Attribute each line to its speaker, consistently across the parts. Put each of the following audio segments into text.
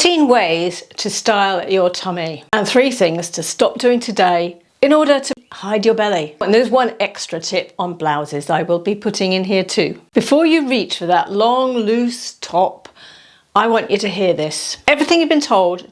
Speaker 1: 13 ways to style your tummy and 3 things to stop doing today in order to hide your belly. And there's one extra tip on blouses I will be putting in here too. Before you reach for that long loose top, I want you to hear this. Everything you've been told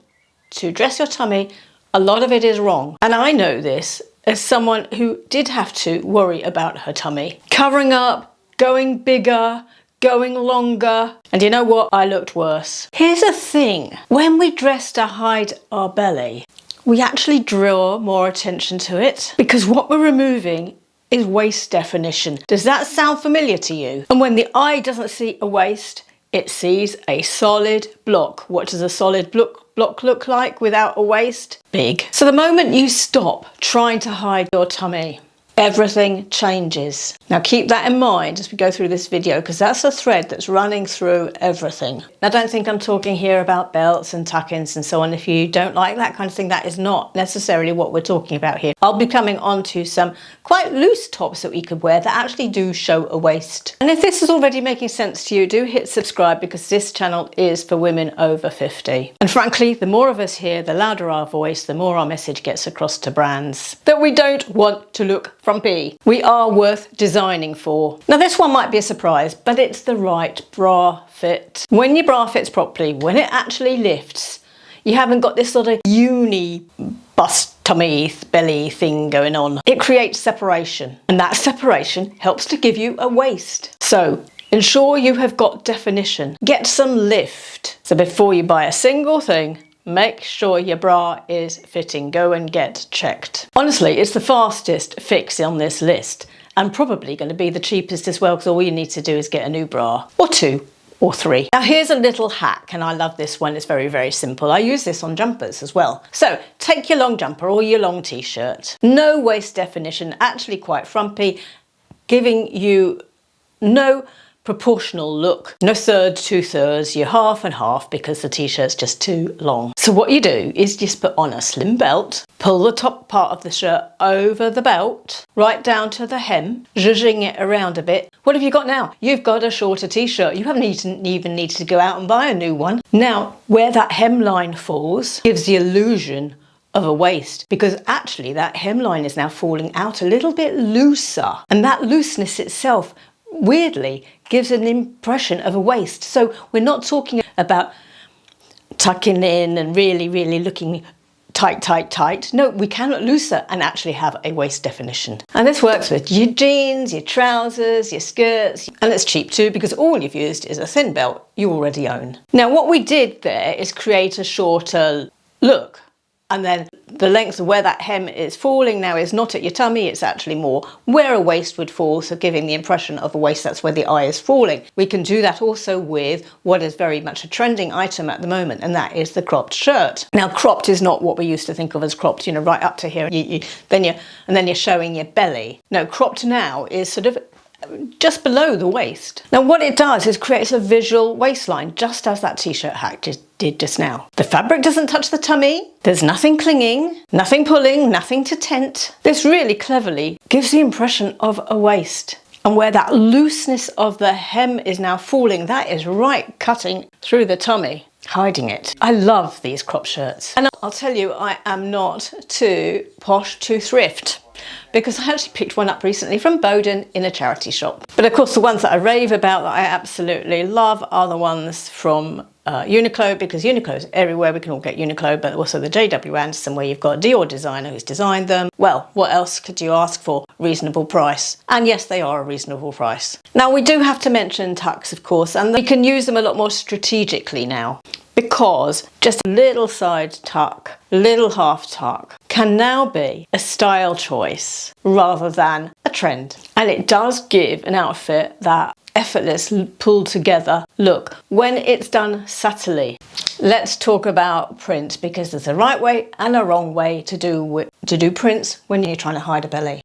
Speaker 1: to dress your tummy, a lot of it is wrong. And I know this as someone who did have to worry about her tummy. Covering up, going bigger, going longer, and you know what? I looked worse. Here's the thing, when we dress to hide our belly, we actually draw more attention to it because what we're removing is waist definition. Does that sound familiar to you? And when the eye doesn't see a waist, it sees a solid block. What does a solid block look like without a waist? Big. So the moment you stop trying to hide your tummy, everything changes. Now keep that in mind as we go through this video because that's a thread that's running through everything. Now don't think I'm talking here about belts and tuck-ins and so on. If you don't like that kind of thing, that is not necessarily what we're talking about here. I'll be coming on to some quite loose tops that we could wear that actually do show a waist. And if this is already making sense to you, do hit subscribe because this channel is for women over 50. And frankly, the more of us here, the louder our voice, the more our message gets across to brands that we don't want to look frumpy. We are worth designing for. Now this one might be a surprise, but it's the right bra fit. When your bra fits properly, when it actually lifts, you haven't got this sort of uni bust tummy belly thing going on. It creates separation, and that separation helps to give you a waist. So ensure you have got definition. Get some lift. So before you buy a single thing, make sure your bra is fitting. Go and get checked. Honestly, it's the fastest fix on this list and probably going to be the cheapest as well because all you need to do is get a new bra or 2 or 3. Now here's a little hack and I love this one. It's very, very simple. I use this on jumpers as well. So take your long jumper or your long t-shirt. No waist definition, actually quite frumpy, giving you no proportional look. No thirds, 2/3, you're half and half because the t-shirt's just too long. So what you do is just put on a slim belt, pull the top part of the shirt over the belt, right down to the hem, zhuzhing it around a bit. What have you got now? You've got a shorter t-shirt. You haven't even needed to go out and buy a new one. Now, where that hemline falls gives the illusion of a waist because actually that hemline is now falling out a little bit looser, and that looseness itself weirdly gives an impression of a waist. So we're not talking about tucking in and really looking tight. No, we can look looser and actually have a waist definition. And this works with your jeans, your trousers, your skirts, and it's cheap too because all you've used is a thin belt you already own. Now what we did there is create a shorter look, and then the length of where that hem is falling now is not at your tummy, it's actually more where a waist would fall, so giving the impression of a waist, that's where the eye is falling. We can do that also with what is very much a trending item at the moment, and that is the cropped shirt. Now cropped is not what we used to think of as cropped, you know, right up to here, then you're showing your belly. No, cropped now is sort of just below the waist. Now what it does is creates a visual waistline, just as that t-shirt hack did just now. The fabric doesn't touch the tummy, there's nothing clinging, nothing pulling, nothing to tent. This really cleverly gives the impression of a waist. And where that looseness of the hem is now falling, that is right cutting through the tummy, hiding it. I love these crop shirts. And I'll tell you, I am not too posh to thrift, because I actually picked one up recently from Bowden in a charity shop. But of course the ones that I rave about, that I absolutely love, are the ones from Uniqlo, because Uniqlo is everywhere. We can all get Uniqlo, but also the JW Anderson, where you've got a Dior designer who's designed them. Well, what else could you ask for? Reasonable price. And yes, they are a reasonable price. Now we do have to mention tucks, of course, and we can use them a lot more strategically now, because just a little side tuck, little half tuck can now be a style choice rather than a trend. And it does give an outfit that effortless, pulled together look when it's done subtly. Let's talk about print, because there's a right way and a wrong way to do prints when you're trying to hide a belly.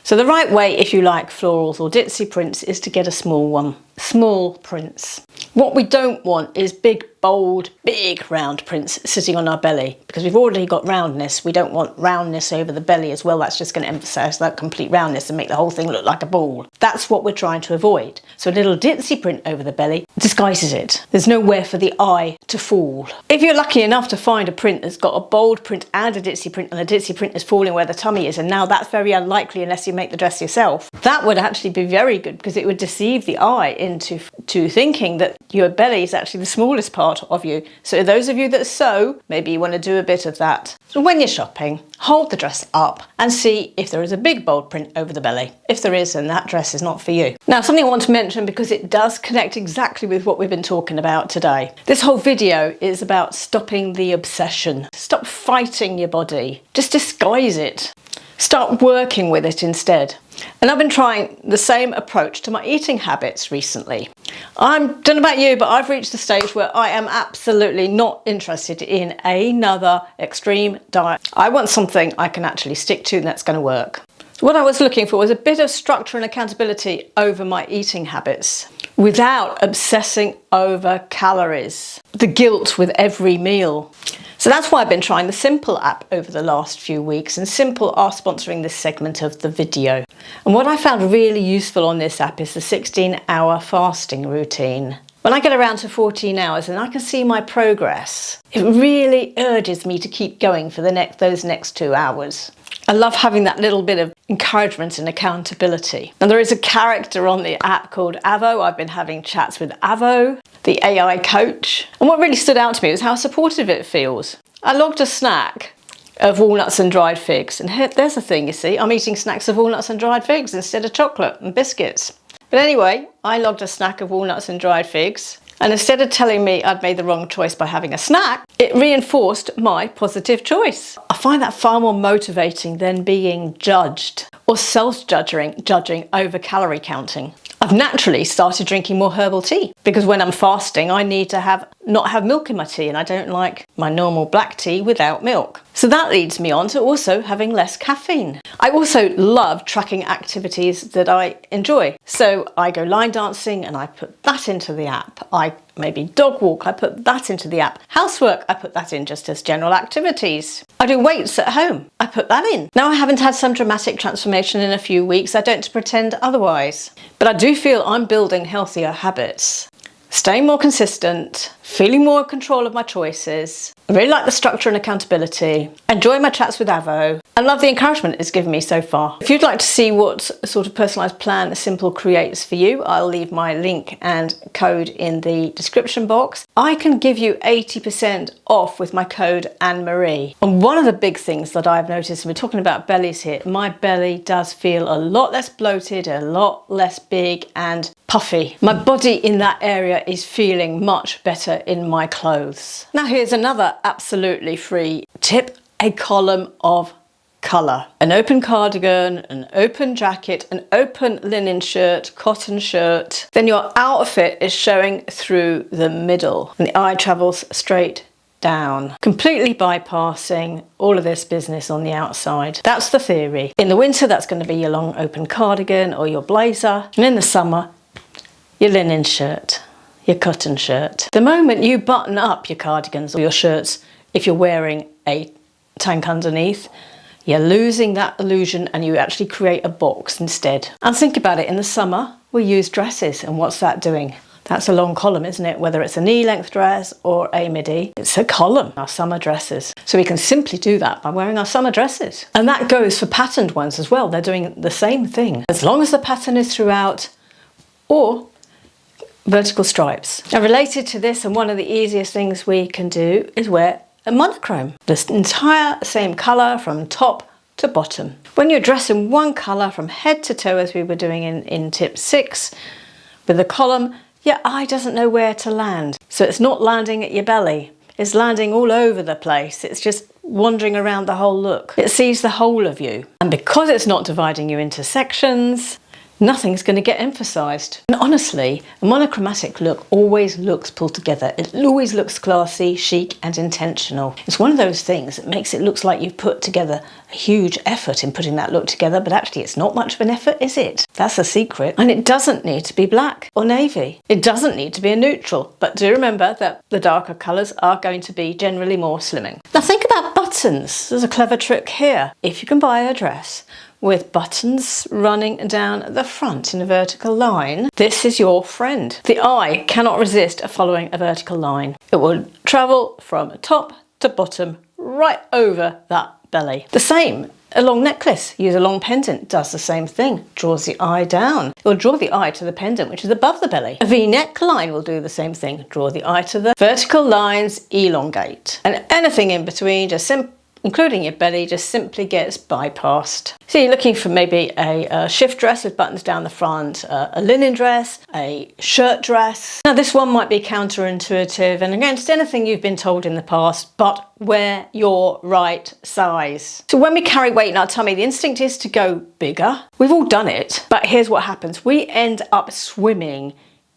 Speaker 1: So the right way, if you like florals or ditzy prints, is to get a small one. Small prints. What we don't want is big, bold, big round prints sitting on our belly, because we've already got roundness. We don't want roundness over the belly as well. That's just going to emphasize that complete roundness and make the whole thing look like a ball. That's what we're trying to avoid. So a little ditzy print over the belly disguises it. There's nowhere for the eye to fall. If you're lucky enough to find a print that's got a bold print and a ditzy print, and the ditzy print is falling where the tummy is, and now that's very unlikely unless you make the dress yourself, that would actually be very good, because it would deceive the eye into thinking that your belly is actually the smallest part of you. So those of you that sew, maybe you want to do a bit of that. So when you're shopping, hold the dress up and see if there is a big bold print over the belly. If there is, then that dress is not for you. Now, something I want to mention, because it does connect exactly with what we've been talking about today. This whole video is about stopping the obsession. Stop fighting your body. Just disguise it. Start working with it instead. And I've been trying the same approach to my eating habits recently. I don't know about you, but I've reached the stage where I am absolutely not interested in another extreme diet. I want something I can actually stick to and that's going to work. What I was looking for was a bit of structure and accountability over my eating habits without obsessing over calories, the guilt with every meal. So that's why I've been trying the Simple app over the last few weeks, and Simple are sponsoring this segment of the video. And what I found really useful on this app is the 16-hour fasting routine. When I get around to 14 hours and I can see my progress, it really urges me to keep going for those next 2 hours. I love having that little bit of encouragement and accountability. And there is a character on the app called Avo. I've been having chats with Avo, the AI coach. And what really stood out to me was how supportive it feels. I logged a snack of walnuts and dried figs. And there's the thing, you see, I'm eating snacks of walnuts and dried figs instead of chocolate and biscuits. But anyway, I logged a snack of walnuts and dried figs. And instead of telling me I'd made the wrong choice by having a snack, it reinforced my positive choice. I find that far more motivating than being judged or self-judging over calorie counting. I've naturally started drinking more herbal tea, because when I'm fasting, I need to not have milk in my tea, and I don't like my normal black tea without milk. So that leads me on to also having less caffeine. I also love tracking activities that I enjoy. So I go line dancing and I put that into the app. I maybe dog walk, I put that into the app. Housework, I put that in just as general activities. I do weights at home, I put that in. Now, I haven't had some dramatic transformation in a few weeks. I don't pretend otherwise, but I do feel I'm building healthier habits. Staying more consistent, feeling more in control of my choices. I really like the structure and accountability. Enjoy my chats with Avo, and love the encouragement it's given me so far. If you'd like to see what sort of personalised plan Simple creates for you, I'll leave my link and code in the description box. I can give you 80% off with my code Anne-Marie. And one of the big things that I've noticed, and we're talking about bellies here, my belly does feel a lot less bloated, a lot less big and puffy. My body in that area is feeling much better in my clothes. Now here's another absolutely free tip: a column of colour. An open cardigan, an open jacket, an open linen shirt, cotton shirt. Then your outfit is showing through the middle and the eye travels straight down, completely bypassing all of this business on the outside. That's the theory. In the winter, that's going to be your long open cardigan or your blazer, and in the summer, your linen shirt, your cotton shirt. The moment you button up your cardigans or your shirts, if you're wearing a tank underneath, you're losing that illusion and you actually create a box instead. And think about it, in the summer, we use dresses, and what's that doing? That's a long column, isn't it? Whether it's a knee-length dress or a midi, it's a column, our summer dresses. So we can simply do that by wearing our summer dresses. And that goes for patterned ones as well. They're doing the same thing. As long as the pattern is throughout, or vertical stripes. Now, related to this, and one of the easiest things we can do is wear a monochrome. The entire same colour from top to bottom. When you're dressing one colour from head to toe, as we were doing in tip 6, with the column, your eye doesn't know where to land. So it's not landing at your belly. It's landing all over the place. It's just wandering around the whole look. It sees the whole of you. And because it's not dividing you into sections, nothing's going to get emphasised. And honestly, a monochromatic look always looks pulled together. It always looks classy, chic and intentional. It's one of those things that makes it look like you've put together a huge effort in putting that look together, but actually it's not much of an effort, is it? That's a secret. And it doesn't need to be black or navy. It doesn't need to be a neutral, but do remember that the darker colours are going to be generally more slimming. Now think about buttons. There's a clever trick here. If you can buy a dress with buttons running down the front in a vertical line, this is your friend. The eye cannot resist following a vertical line. It will travel from top to bottom right over that belly. The same, a long necklace, use a long pendant, does the same thing, draws the eye down. It will draw the eye to the pendant, which is above the belly. A V-neck line will do the same thing, draw the eye to the vertical lines, elongate. And anything in between, just including your belly, just simply gets bypassed. So you're looking for maybe a shift dress with buttons down the front, a linen dress, a shirt dress. Now this one might be counterintuitive and against anything you've been told in the past, but wear your right size. So when we carry weight in our tummy, the instinct is to go bigger. We've all done it, but here's what happens. We end up swimming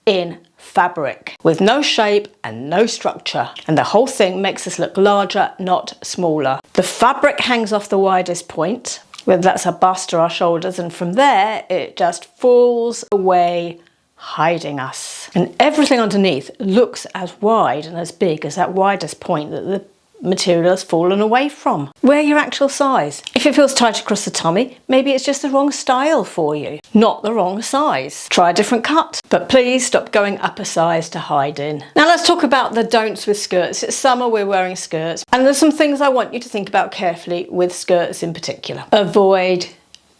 Speaker 1: in fabric with no shape and no structure, and the whole thing makes us look larger, not smaller. The fabric hangs off the widest point, whether that's our bust or our shoulders, and from there it just falls away, hiding us. And everything underneath looks as wide and as big as that widest point that the material has fallen away from. Wear your actual size. If it feels tight across the tummy, maybe it's just the wrong style for you, not the wrong size. Try a different cut, but please stop going up a size to hide in. Now let's talk about the don'ts with skirts. It's summer, we're wearing skirts, and there's some things I want you to think about carefully with skirts in particular. Avoid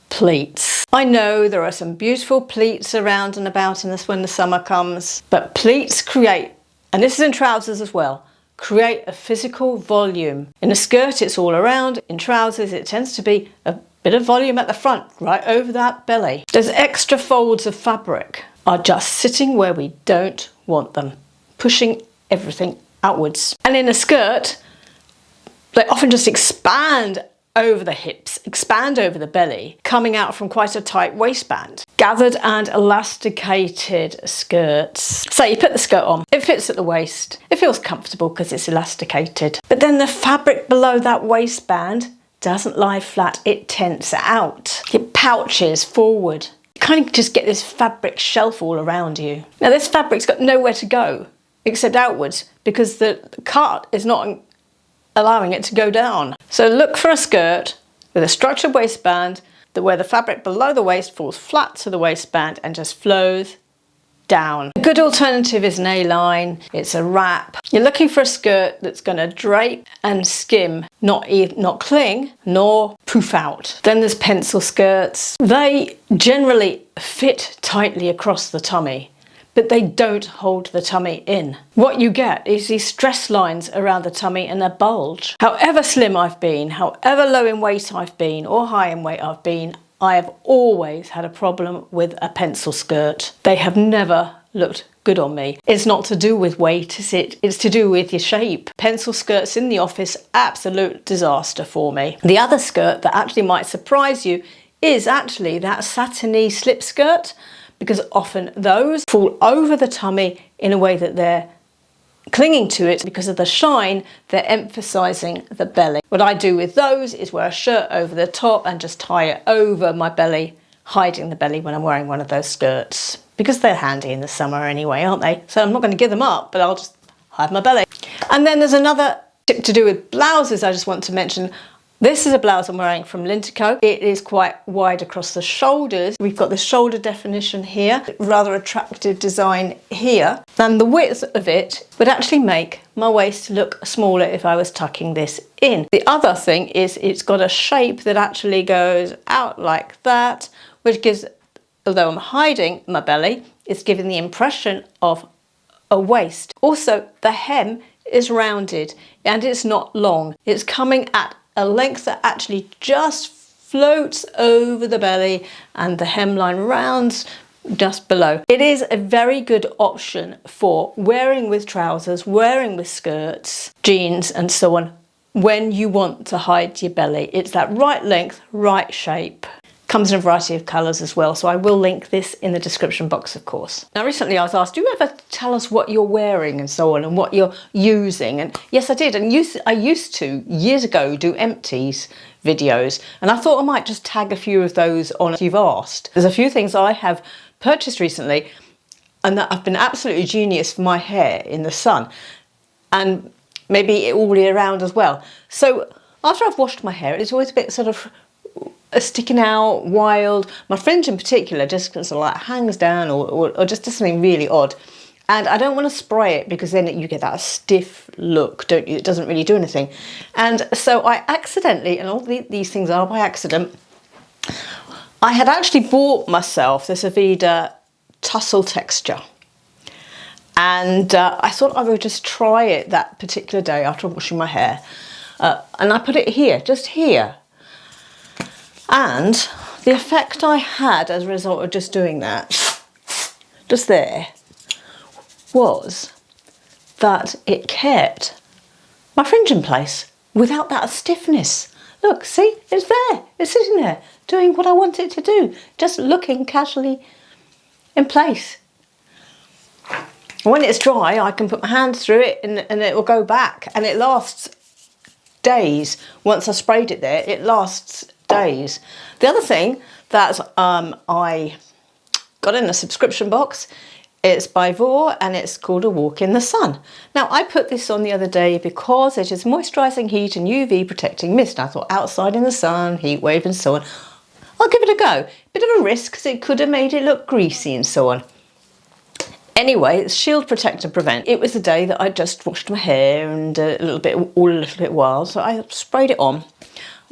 Speaker 1: pleats. I know there are some beautiful pleats around and about in this when the summer comes, but pleats create, and this is in trousers as well, create a physical volume. In a skirt it's all around, in trousers it tends to be a bit of volume at the front, right over that belly. Those extra folds of fabric are just sitting where we don't want them, pushing everything outwards. And in a skirt, they often just expand over the hips, expand over the belly, coming out from quite a tight waistband. Gathered and elasticated skirts. So you put the skirt on, it fits at the waist, it feels comfortable because it's elasticated. But then the fabric below that waistband doesn't lie flat, it tents out. It pouches forward. You kind of just get this fabric shelf all around you. Now this fabric's got nowhere to go except outwards because the cut is not allowing it to go down. So look for a skirt with a structured waistband where the fabric below the waist falls flat to the waistband and just flows down. A good alternative is an A-line, it's a wrap. You're looking for a skirt that's going to drape and skim, not cling nor poof out. Then there's pencil skirts. They generally fit tightly across the tummy, but they don't hold the tummy in. What you get is these stress lines around the tummy and a bulge. However slim I've been, however low in weight I've been or high in weight I've been, I have always had a problem with a pencil skirt. They have never looked good on me. It's not to do with weight, it's to do with your shape. Pencil skirts in the office, absolute disaster for me. The other skirt that actually might surprise you is actually that satiny slip skirt, because often those fall over the tummy in a way that they're clinging to it because of the shine, they're emphasizing the belly. What I do with those is wear a shirt over the top and just tie it over my belly, hiding the belly when I'm wearing one of those skirts, because they're handy in the summer anyway, aren't they? So I'm not going to give them up, but I'll just hide my belly. And then there's another tip to do with blouses I just want to mention. This is a blouse I'm wearing from Lintico. It is quite wide across the shoulders. We've got the shoulder definition here, rather attractive design here. And the width of it would actually make my waist look smaller if I was tucking this in. The other thing is it's got a shape that actually goes out like that, which gives, although I'm hiding my belly, it's giving the impression of a waist. Also, the hem is rounded and it's not long. It's coming at a length that actually just floats over the belly and the hemline rounds just below. It is a very good option for wearing with trousers, wearing with skirts, jeans and so on when you want to hide your belly. It's that right length, right shape. Comes in a variety of colours as well, so I will link this in the description box, of course. Now recently I was asked, do you ever tell us what you're wearing and so on and what you're using? And yes, I did, and I used to years ago do empties videos, and I thought I might just tag a few of those on if you've asked. There's a few things I have purchased recently and that have been absolutely genius for my hair in the sun, and maybe all year round as well. So after I've washed my hair, it's always a bit sort of sticking out, wild. My fringe in particular just sort of like hangs down or just does something really odd. And I don't want to spray it because then you get that stiff look, don't you? It doesn't really do anything. And so I accidentally, and all these things are by accident, I had actually bought myself this Aveda tussle texture. And I thought I would just try it that particular day after washing my hair. And I put it here, just here. And the effect I had as a result of just doing that, just there, was that it kept my fringe in place without that stiffness. Look, see, it's there, it's sitting there, doing what I want it to do, just looking casually in place. When it's dry, I can put my hands through it and it will go back, and it lasts days. Once I sprayed it there, it lasts days. The other thing that I got in a subscription box, it's by Vor and it's called A Walk in the Sun. Now I put this on the other day because it is moisturising heat and UV protecting mist. I thought outside in the sun, heat wave and so on, I'll give it a go. Bit of a risk because it could have made it look greasy and so on. Anyway, it's Shield, Protect and Prevent. It was the day that I just washed my hair and all a little bit wild, so I sprayed it on,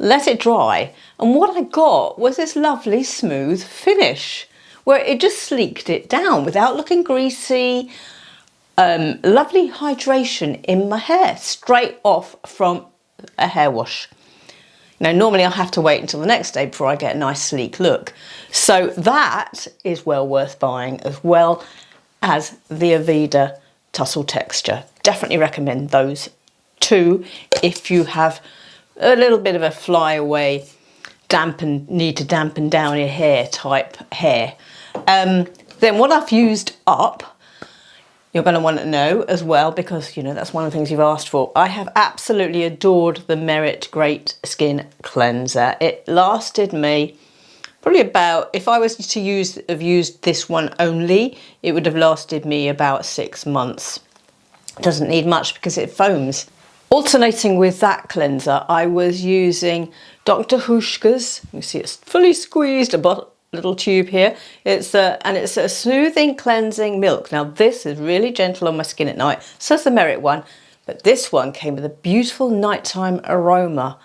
Speaker 1: let it dry, and what I got was this lovely smooth finish where it just sleeked it down without looking greasy. Lovely hydration in my hair straight off from a hair wash. Now normally I'll have to wait until the next day before I get a nice sleek look, so that is well worth buying, as well as the Aveda tussle texture. Definitely recommend those two if you have a little bit of a flyaway, need to dampen down your hair type hair. Then what I've used up, you're going to want to know as well, because you know that's one of the things you've asked for. I have absolutely adored the Merit Great Skin Cleanser. It lasted me probably about, if I was to have used this one only, it would have lasted me about 6 months. It doesn't need much because it foams. Alternating with that cleanser, I was using Dr. Huschka's. You see it's fully squeezed, a little tube here. It's a soothing cleansing milk. Now this is really gentle on my skin at night. So is the Merit one, but this one came with a beautiful nighttime aroma.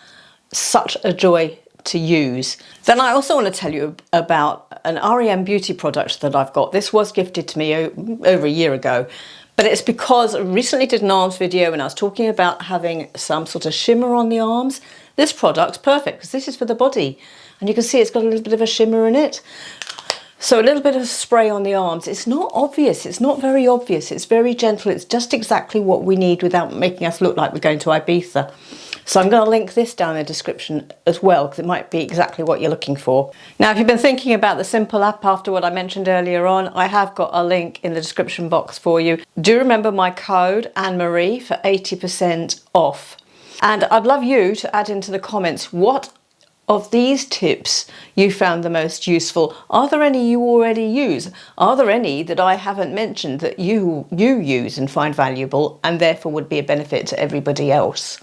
Speaker 1: Such a joy to use. Then I also want to tell you about an REM beauty product that I've got. This was gifted to me over a year ago, but it's because I recently did an arms video and I was talking about having some sort of shimmer on the arms. This product's perfect because this is for the body, and you can see it's got a little bit of a shimmer in it. So a little bit of spray on the arms. It's not obvious, it's not very obvious, it's very gentle, it's just exactly what we need without making us look like we're going to Ibiza. So I'm going to link this down in the description as well, because it might be exactly what you're looking for. Now, if you've been thinking about the Simple app after what I mentioned earlier on, I have got a link in the description box for you. Do remember my code, Anne-Marie, for 80% off. And I'd love you to add into the comments what of these tips you found the most useful. Are there any you already use? Are there any that I haven't mentioned that you use and find valuable and therefore would be a benefit to everybody else?